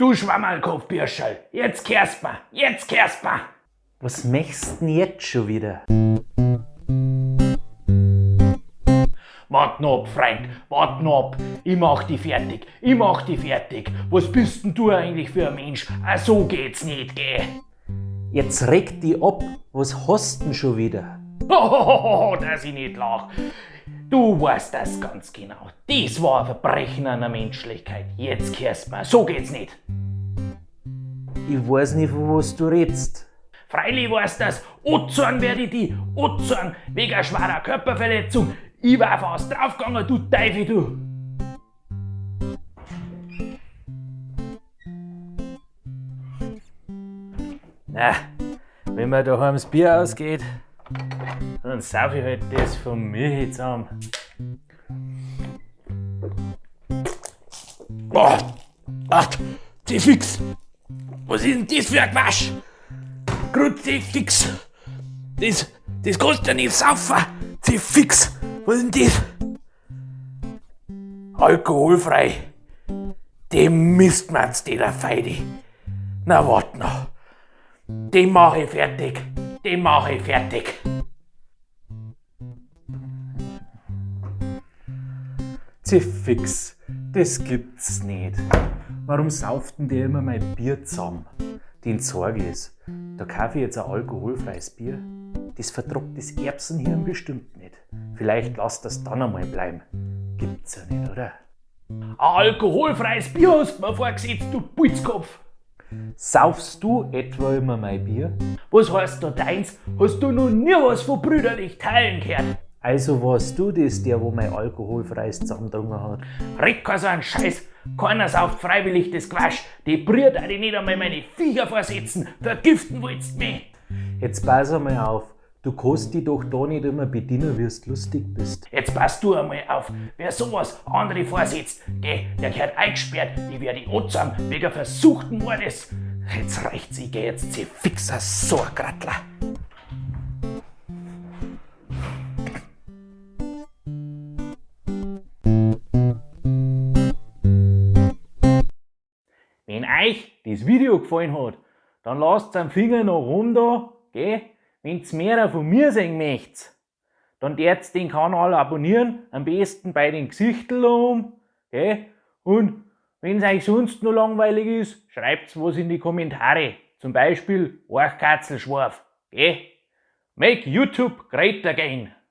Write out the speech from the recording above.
Du Schwammerlkopf-Bürscherl, jetzt kehrst mir, jetzt kehrst mir! Was möchtest denn jetzt schon wieder? Wart noch ab, Freund, wart noch ab. Ich mach die fertig, ich mach die fertig. Was bist denn du eigentlich für ein Mensch? So geht's nicht, geh. Jetzt reg dich ab. Was hast denn schon wieder? Hohoho, dass ich nicht lach. Du weißt das ganz genau. Das war ein Verbrechen an der Menschlichkeit. Jetzt kehrst mir, so geht's nicht. Ich weiß nicht, von was du redst. Freilich weißt das, anzeigen werde ich die, anzeigen, wegen einer schwerer Körperverletzung. Ich war fast draufgegangen, du Teufel, du. Na, wenn mir daheim das Bier ausgeht, dann sauf ich halt das von mir zusammen. Oh, C-Fix. Was ist denn das für ein Quatsch? Grad C-Fix. Das kannst du ja nicht saufen. C-Fix. Was ist denn das? Alkoholfrei. Dem misst man's der Feidi. Na wart noch. Den mach ich fertig. Den mach ich fertig. Fix, das gibt's nicht. Warum sauft denn der immer mein Bier zusammen? Den sorge ich. Da kaufe ich jetzt ein alkoholfreies Bier. Das vertragt das Erbsenhirn bestimmt nicht. Vielleicht lasst das dann einmal bleiben. Gibt's ja nicht, oder? Ein alkoholfreies Bier hast du mir vorgesetzt, du Putzkopf. Saufst du etwa immer mein Bier? Was heißt da deins? Hast du noch nie was von brüderlich teilen gehört? Also warst du das, der wo mein alkoholfreies zusammengetrunken hat? Red kein so einen Scheiß. Keiner sauft freiwillig das Quatsch. Die brüht auch nicht einmal meine Viecher vorsetzen. Vergiften wollt's mich. Jetzt pass einmal auf. Du kannst dich doch da nicht immer bedienen, wie du lustig bist. Jetzt pass du einmal auf. Wer sowas andere vorsetzt, der gehört eingesperrt. Die werde ich anzeigen wegen versuchten Mordes. Jetzt reicht's, ich geh jetzt C-Fixer Sorgrattler. Wenn euch das Video gefallen hat, dann lasst einen Finger nach oben da, gell? Wenn's mehr von mir sehen möchtet, dann dürft den Kanal abonnieren, am besten bei den Gesichteln um, gell? Und wenn's euch sonst noch langweilig ist, schreibt's was in die Kommentare. Zum Beispiel Orchkatzelschwarf, gell? Make YouTube great again!